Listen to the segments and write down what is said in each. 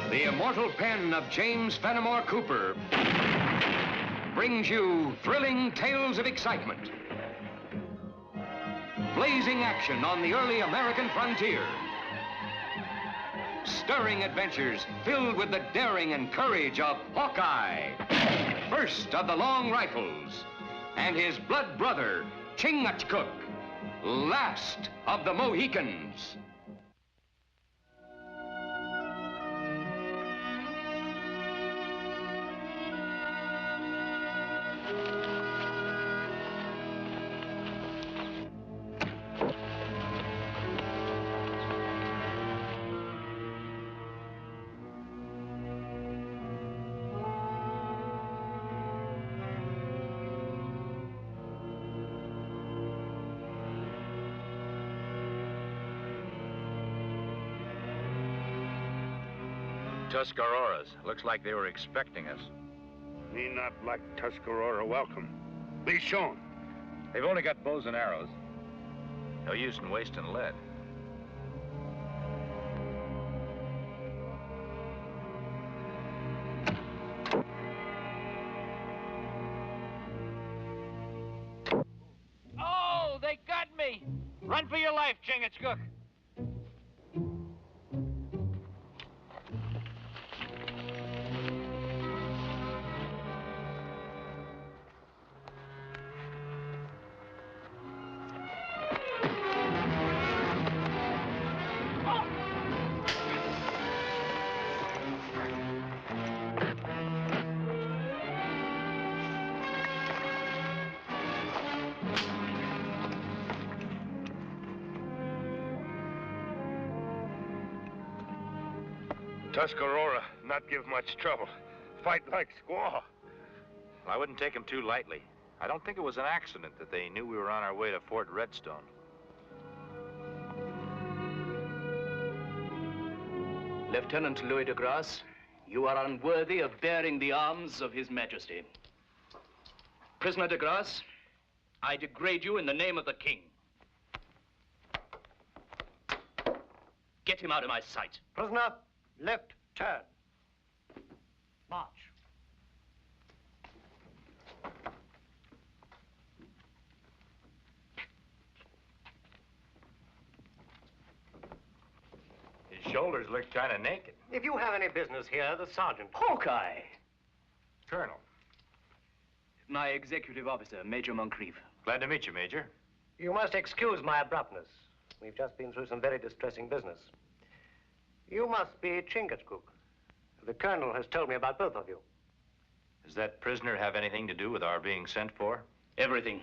The immortal pen of James Fenimore Cooper brings you thrilling tales of excitement, blazing action on the early American frontier, stirring adventures filled with the daring and courage of Hawkeye, first of the long rifles, and his blood brother, Chingachgook, last of the Mohicans. Tuscaroras. Looks like they were expecting us. Me not like Tuscarora welcome. Be shown. They've only got bows and arrows. No use in wasting lead. Oh, they got me! Run for your life, Chingachgook. Tuscarora not give much trouble. Fight like squaw. Well, I wouldn't take them too lightly. I don't think it was an accident that they knew we were on our way to Fort Redstone. Lieutenant Louis de Grasse, you are unworthy of bearing the arms of His Majesty. Prisoner de Grasse, I degrade you in the name of the King. Get him out of my sight. Prisoner, left turn. March. His shoulders look kind of naked. If you have any business here, the sergeant. Hawkeye! Colonel. My executive officer, Major Moncrief. Glad to meet you, Major. You must excuse my abruptness. We've just been through some very distressing business. You must be Chingachgook. The colonel has told me about both of you. Does that prisoner have anything to do with our being sent for? Everything.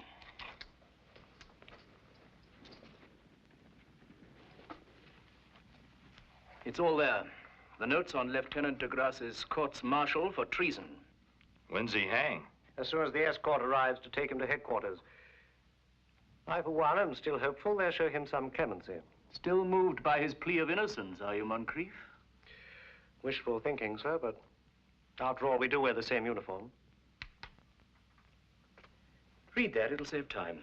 It's all there. The notes on Lieutenant de Grasse's courts-martial for treason. When's he hang? As soon as the escort arrives to take him to headquarters. I, for one, am still hopeful they'll show him some clemency. Still moved by his plea of innocence, are you, Moncrief? Wishful thinking, sir, but after all, we do wear the same uniform. Read that, it'll save time.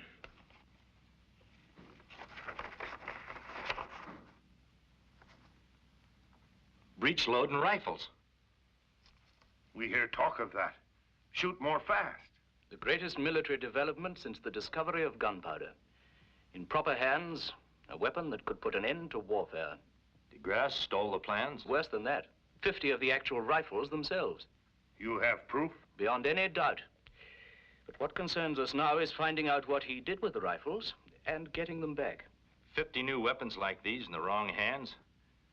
Breech loading rifles. We hear talk of that. Shoot more fast. The greatest military development since the discovery of gunpowder. In proper hands, a weapon that could put an end to warfare. De Grasse stole the plans? Worse than that. 50 of the actual rifles themselves. You have proof? Beyond any doubt. But what concerns us now is finding out what he did with the rifles and getting them back. 50 new weapons like these in the wrong hands?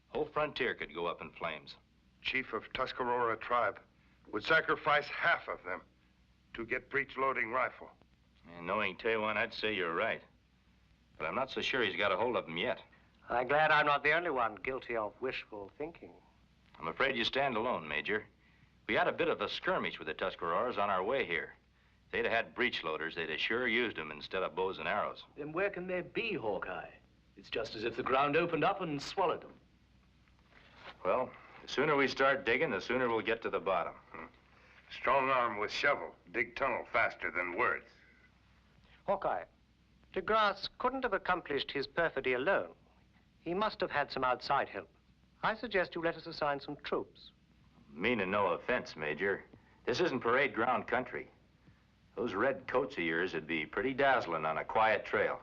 Whole frontier could go up in flames. Chief of Tuscarora tribe would sacrifice half of them to get breech-loading rifle. And knowing Taiwan, I'd say you're right. But I'm not so sure he's got a hold of them yet. I'm glad I'm not the only one guilty of wishful thinking. I'm afraid you stand alone, Major. We had a bit of a skirmish with the Tuscaroras on our way here. If they'd have had breech loaders, they'd have sure used them instead of bows and arrows. Then where can they be, Hawkeye? It's just as if the ground opened up and swallowed them. Well, the sooner we start digging, the sooner we'll get to the bottom. Strong arm with shovel. Dig tunnel faster than words. Hawkeye, de Grasse couldn't have accomplished his perfidy alone. He must have had some outside help. I suggest you let us assign some troops. Meaning no offense, Major. This isn't parade ground country. Those red coats of yours would be pretty dazzling on a quiet trail.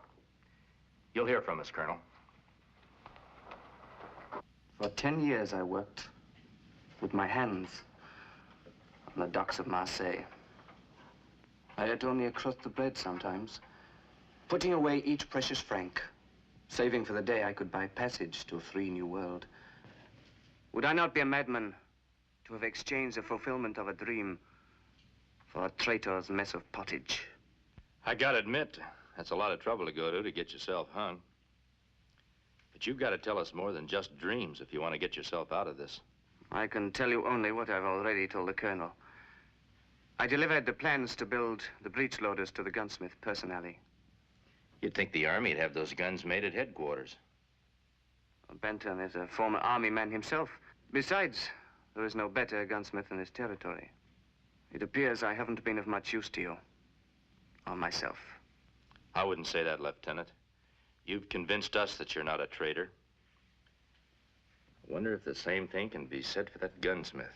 You'll hear from us, Colonel. For 10 years I worked with my hands on the docks of Marseille. I ate only a crust of bread sometimes, putting away each precious franc, saving for the day I could buy passage to a free new world. Would I not be a madman to have exchanged the fulfillment of a dream for a traitor's mess of pottage? I gotta admit, that's a lot of trouble to go to get yourself hung. But you've got to tell us more than just dreams if you want to get yourself out of this. I can tell you only what I've already told the colonel. I delivered the plans to build the breech loaders to the gunsmith personally. You'd think the Army'd have those guns made at headquarters. Benton is a former Army man himself. Besides, there is no better gunsmith in this territory. It appears I haven't been of much use to you, or myself. I wouldn't say that, Lieutenant. You've convinced us that you're not a traitor. I wonder if the same thing can be said for that gunsmith.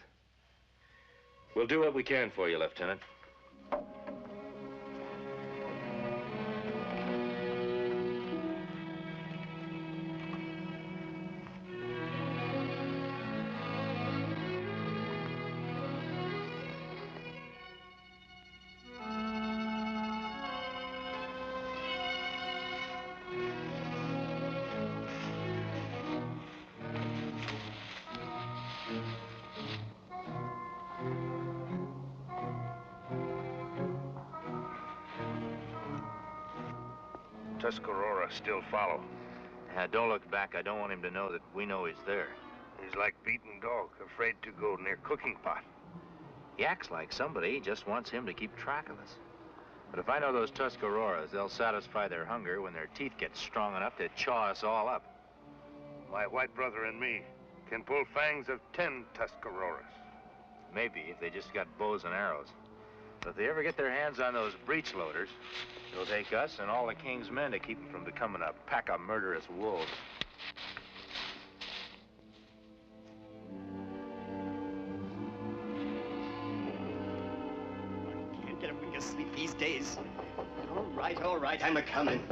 We'll do what we can for you, Lieutenant. Tuscarora still follow. Don't look back. I don't want him to know that we know he's there. He's like beaten dog, afraid to go near cooking pot. He acts like somebody just wants him to keep track of us. But if I know those Tuscaroras, they'll satisfy their hunger when their teeth get strong enough to chaw us all up. My white brother and me can pull fangs of 10 Tuscaroras. Maybe if they just got bows and arrows. But if they ever get their hands on those breech loaders, it'll take us and all the king's men to keep them from becoming a pack of murderous wolves. Can't get a wink of sleep these days. All right, I'm a-coming.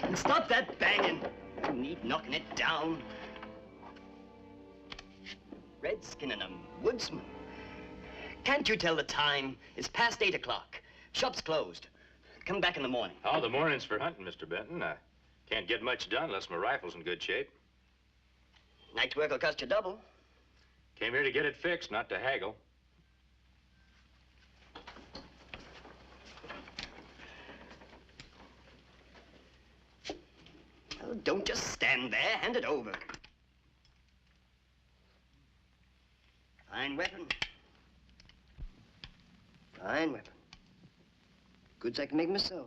And stop that banging. No need knocking it down. Redskin and a woodsman. Can't you tell the time? It's past 8 o'clock. Shop's closed. Come back in the morning. Oh, the morning's for hunting, Mr. Benton. I can't get much done unless my rifle's in good shape. Night work will cost you double. Came here to get it fixed, not to haggle. Oh, don't just stand there. Hand it over. Fine weapon. Fine weapon. Goods I can make myself.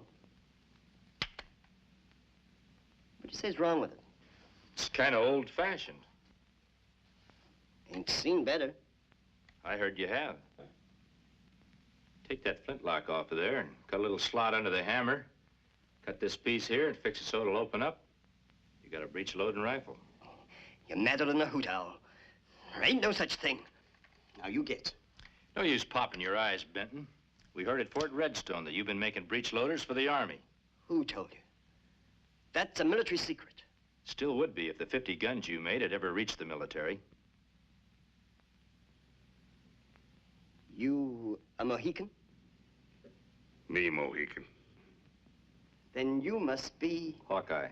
What do you say is wrong with it? It's kind of old-fashioned. Ain't seen better. I heard you have. Take that flintlock off of there and cut a little slot under the hammer. Cut this piece here and fix it so it'll open up. You got a breech-loading rifle. You're madder than a hoot owl. There ain't no such thing. Now you get. No use popping your eyes, Benton. We heard at Fort Redstone that you've been making breech loaders for the Army. Who told you? That's a military secret. Still would be if the 50 guns you made had ever reached the military. You a Mohican? Me, Mohican. Then you must be... Hawkeye.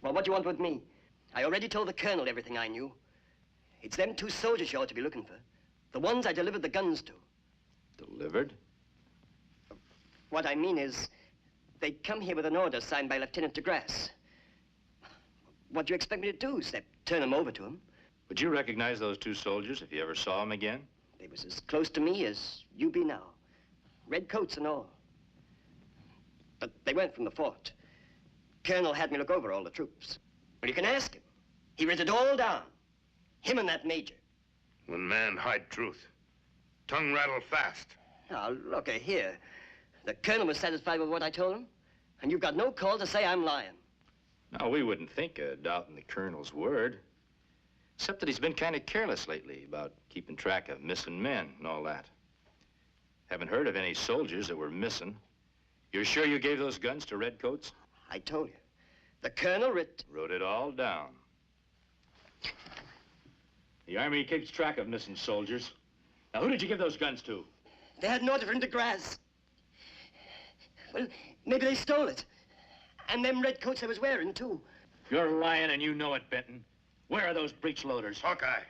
Well, what do you want with me? I already told the colonel everything I knew. It's them 2 soldiers you ought to be looking for. The ones I delivered the guns to. Delivered? What I mean is, they come here with an order signed by Lieutenant de Grasse. What do you expect me to do, except turn them over to him? Would you recognize those 2 soldiers if you ever saw them again? They was as close to me as you be now. Red coats and all. But they weren't from the fort. Colonel had me look over all the troops. Well, you can ask him. He wrote it all down. Him and that major. When man hide truth, tongue rattle fast. Now, look here. The colonel was satisfied with what I told him, and you've got no call to say I'm lying. No, we wouldn't think of doubting the colonel's word. Except that he's been kind of careless lately about keeping track of missing men and all that. Haven't heard of any soldiers that were missing. You're sure you gave those guns to redcoats? I told you. The colonel wrote it all down. The Army keeps track of missing soldiers. Now, who did you give those guns to? They had an order from DeGrasse. Well, maybe they stole it. And them red coats I was wearing, too. You're lying and you know it, Benton. Where are those breech loaders? Hawkeye.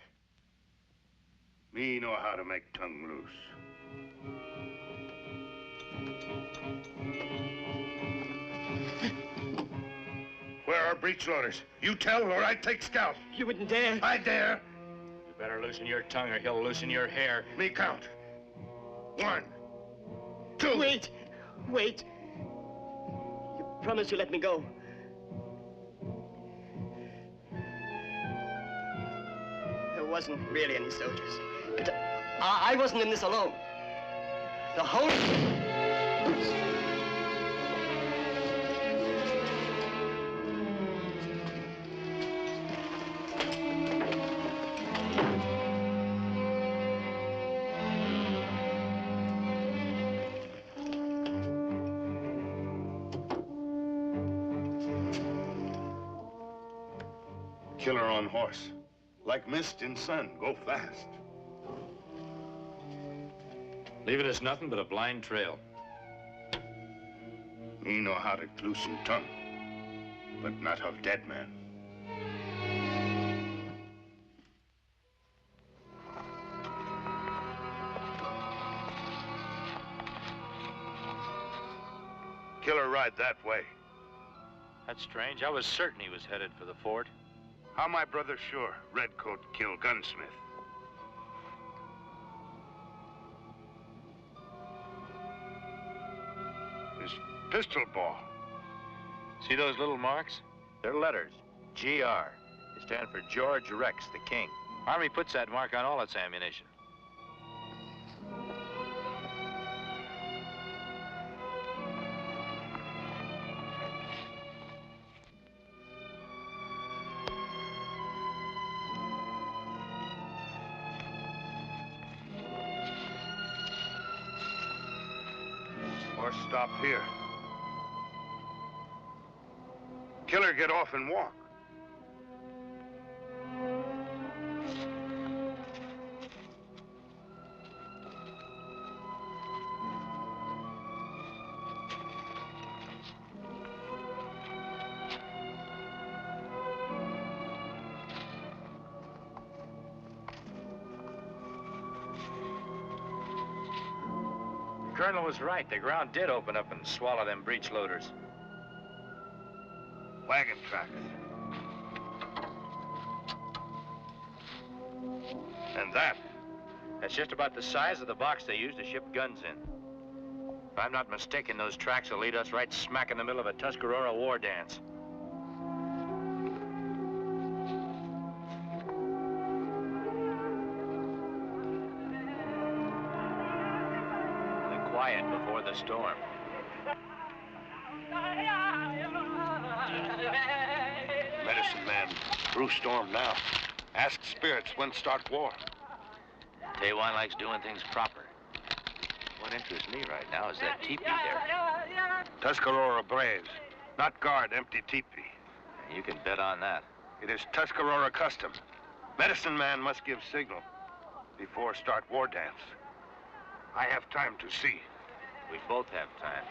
Me know how to make tongue loose. Where are breech loaders? You tell or I take scalp. You wouldn't dare. I dare. You better loosen your tongue or he'll loosen your hair. Me count. 1, 2. Wait. Wait. You promised you'd let me go. There wasn't really any soldiers. But I wasn't in this alone. The whole... Killer on horse. Like mist in sun, go fast. Leaving us nothing but a blind trail. Me know how to loosen tongue, but not of dead man. Killer ride that way. That's strange. I was certain he was headed for the fort. How my brother sure Redcoat kill gunsmith? His pistol ball. See those little marks? They're letters. GR. They stand for George Rex, the King. Army puts that mark on all its ammunition. Or stop here. Killer get off and walk. The colonel was right. The ground did open up and swallow them breech loaders. Wagon tracks. And that? That's just about the size of the box they used to ship guns in. If I'm not mistaken, those tracks will lead us right smack in the middle of a Tuscarora war dance. The quiet before the storm. Medicine man, through storm now. Ask spirits when start war. Taiwan likes doing things proper. What interests me right now is that teepee there. Tuscarora braves, not guard empty teepee. You can bet on that. It is Tuscarora custom. Medicine man must give signal before start war dance. I have time to see. We both have time.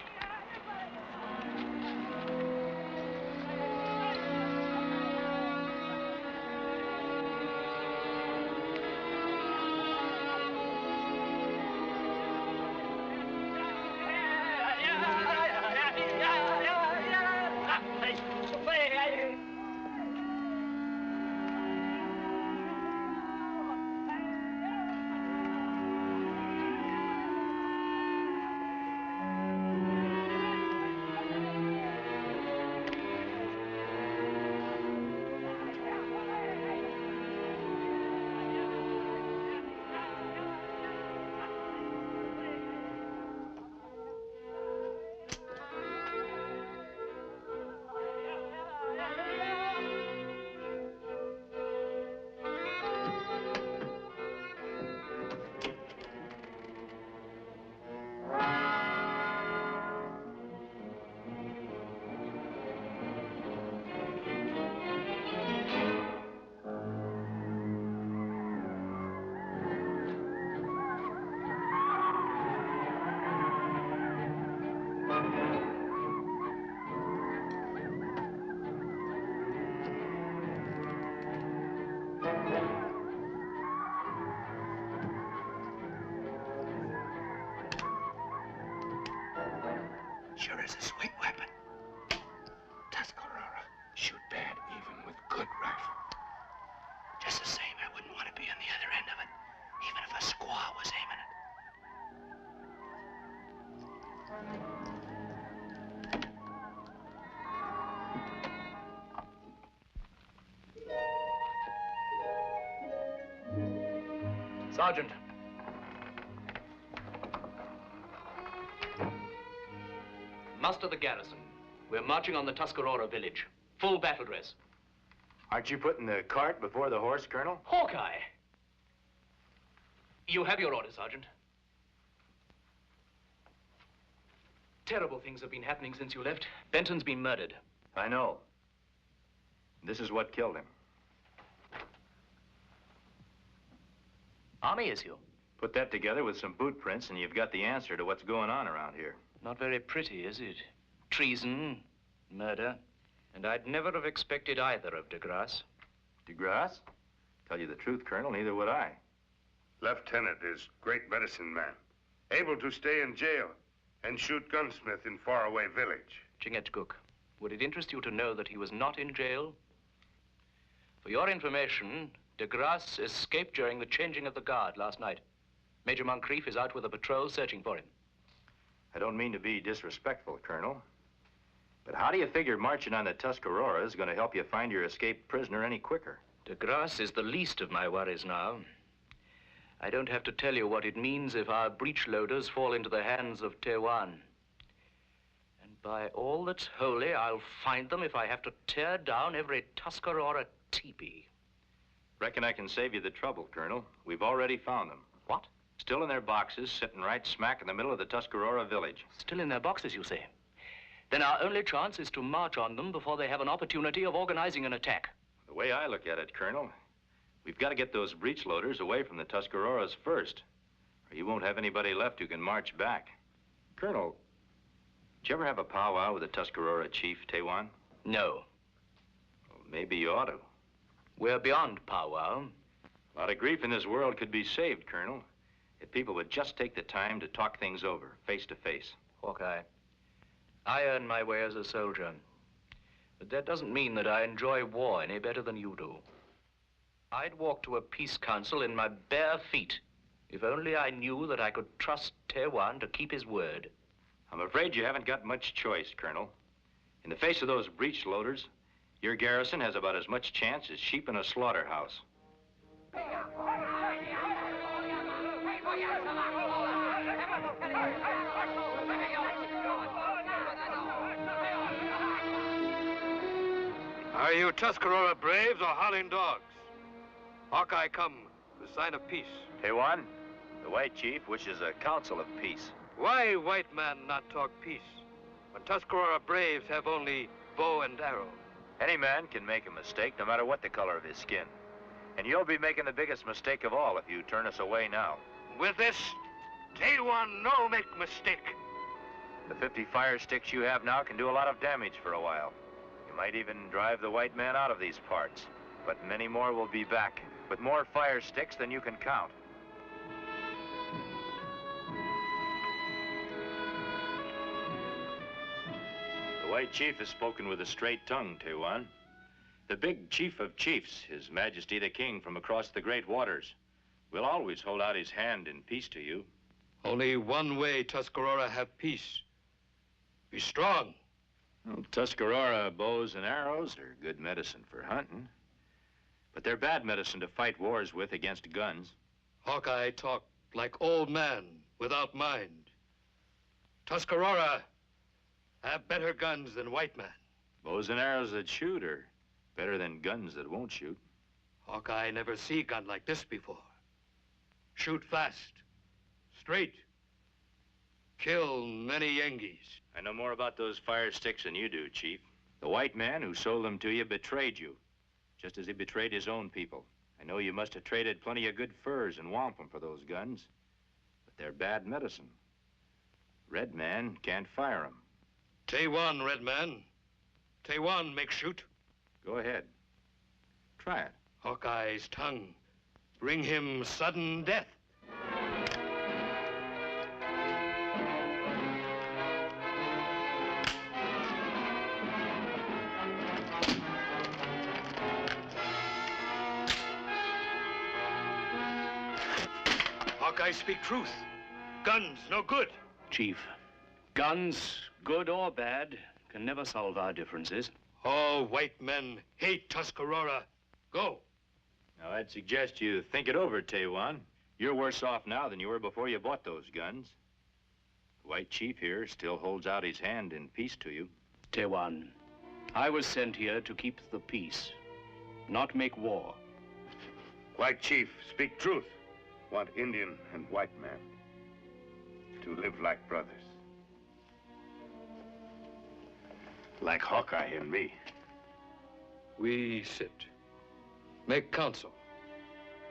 sure is a sweet weapon. Tuscarora, shoot bad even with good rifle. Just the same, I wouldn't want to be on the other end of it, even if a squaw was aiming it. Sergeant. Muster the garrison. We're marching on the Tuscarora village. Full battle dress. Aren't you putting the cart before the horse, Colonel? Hawkeye! You have your orders, Sergeant. Terrible things have been happening since you left. Benton's been murdered. I know. This is what killed him. Army issue. Put that together with some boot prints and you've got the answer to what's going on around here. Not very pretty, is it? Treason, murder, and I'd never have expected either of de Grasse. De Grasse? Tell you the truth, Colonel, neither would I. Lieutenant is great medicine man, able to stay in jail and shoot gunsmith in faraway village. Chingachgook, would it interest you to know that he was not in jail? For your information, de Grasse escaped during the changing of the guard last night. Major Moncrief is out with a patrol searching for him. I don't mean to be disrespectful, Colonel, but how do you figure marching on the Tuscarora is going to help you find your escaped prisoner any quicker? De Grasse is the least of my worries now. I don't have to tell you what it means if our breech loaders fall into the hands of Tewan. And by all that's holy, I'll find them if I have to tear down every Tuscarora teepee. Reckon I can save you the trouble, Colonel. We've already found them. What? Still in their boxes, sitting right smack in the middle of the Tuscarora village. Still in their boxes, you say? Then our only chance is to march on them before they have an opportunity of organizing an attack. The way I look at it, Colonel, we've got to get those breech loaders away from the Tuscaroras first, or you won't have anybody left who can march back. Colonel, did you ever have a powwow with the Tuscarora chief, Tewan? No. Well, maybe you ought to. We're beyond powwow. A lot of grief in this world could be saved, Colonel, if people would just take the time to talk things over, face to face. Hawkeye, I earn my way as a soldier, but that doesn't mean that I enjoy war any better than you do. I'd walk to a peace council in my bare feet if only I knew that I could trust Tewan to keep his word. I'm afraid you haven't got much choice, Colonel. In the face of those breech loaders, your garrison has about as much chance as sheep in a slaughterhouse. Are you Tuscarora braves or howling dogs? Hawkeye come, the sign of peace. Tewan, the white chief wishes a council of peace. Why white man not talk peace when Tuscarora braves have only bow and arrow? Any man can make a mistake, no matter what the color of his skin. And you'll be making the biggest mistake of all if you turn us away now. With this, Tewan no make mistake. The 50 fire sticks you have now can do a lot of damage for a while. You might even drive the white man out of these parts. But many more will be back, with more fire sticks than you can count. The white chief has spoken with a straight tongue, Tewan. The big chief of chiefs, His Majesty the King from across the great waters, will always hold out his hand in peace to you. Only one way Tuscarora have peace. Be strong. Well, Tuscarora bows and arrows are good medicine for hunting, but they're bad medicine to fight wars with against guns. Hawkeye talk like old man without mind. Tuscarora have better guns than white man. Bows and arrows that shoot are better than guns that won't shoot. Hawkeye never see gun like this before. Shoot fast, straight, kill many Yengeese. I know more about those fire sticks than you do, Chief. The white man who sold them to you betrayed you, just as he betrayed his own people. I know you must have traded plenty of good furs and wampum for those guns, but they're bad medicine. Red man can't fire them. Tewan, red man. Tewan make shoot. Go ahead. Try it. Hawkeye's tongue. Bring him sudden death. Hawkeye speak truth. Guns, no good. Chief, guns, good or bad, can never solve our differences. All white men hate Tuscarora. Go. Now, I'd suggest you think it over, Tewan. You're worse off now than you were before you bought those guns. The White Chief here still holds out his hand in peace to you. Tewan, I was sent here to keep the peace, not make war. White Chief, speak truth. Want Indian and white man to live like brothers. Like Hawkeye and me. We sit, make counsel,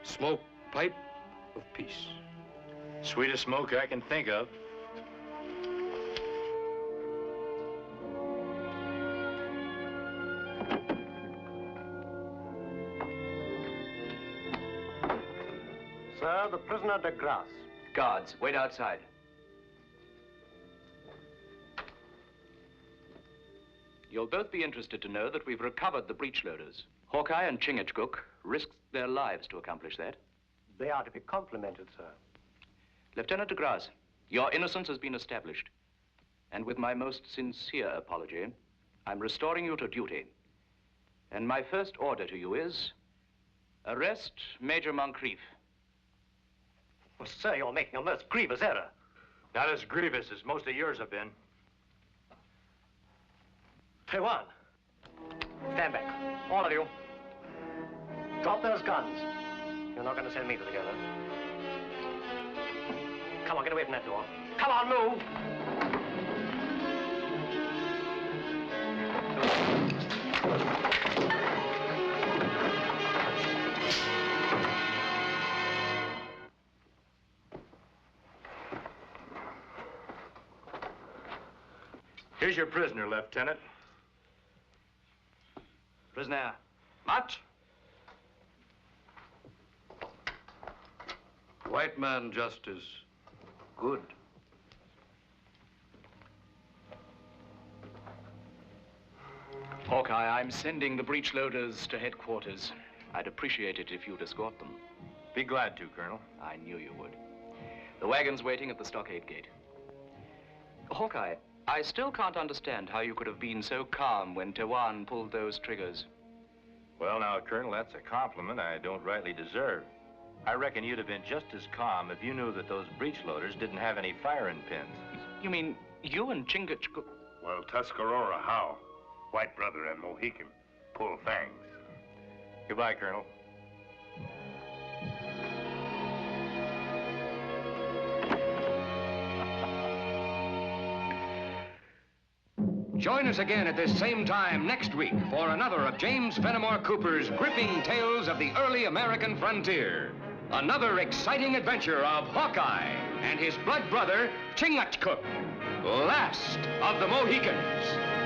smoke pipe of peace. Sweetest smoke I can think of. Sir, the prisoner de Grasse. Guards, wait outside. You'll both be interested to know that we've recovered the breech loaders. Hawkeye and Chingachgook risked their lives to accomplish that. They are to be complimented, sir. Lieutenant de Grasse, your innocence has been established. And with my most sincere apology, I'm restoring you to duty. And my first order to you is, arrest Major Moncrief. Well, sir, you're making a most grievous error. Not as grievous as most of yours have been. Tewan, stand back. All of you. Drop those guns. You're not going to send me to the gallows. Come on, get away from that door. Come on, move! Here's your prisoner, Lieutenant. Prisoner, march. White man justice. Good. Hawkeye, I'm sending the breech loaders to headquarters. I'd appreciate it if you'd escort them. Be glad to, Colonel. I knew you would. The wagon's waiting at the stockade gate. Hawkeye, I still can't understand how you could have been so calm when Tewan pulled those triggers. Well, now, Colonel, that's a compliment I don't rightly deserve. I reckon you'd have been just as calm if you knew that those breech loaders didn't have any firing pins. You mean you and Chingachgook? Well, Tuscarora, how? White brother and Mohican pull fangs. Goodbye, Colonel. Join us again at this same time next week for another of James Fenimore Cooper's gripping tales of the early American frontier. Another exciting adventure of Hawkeye and his blood brother, Chingachgook, last of the Mohicans.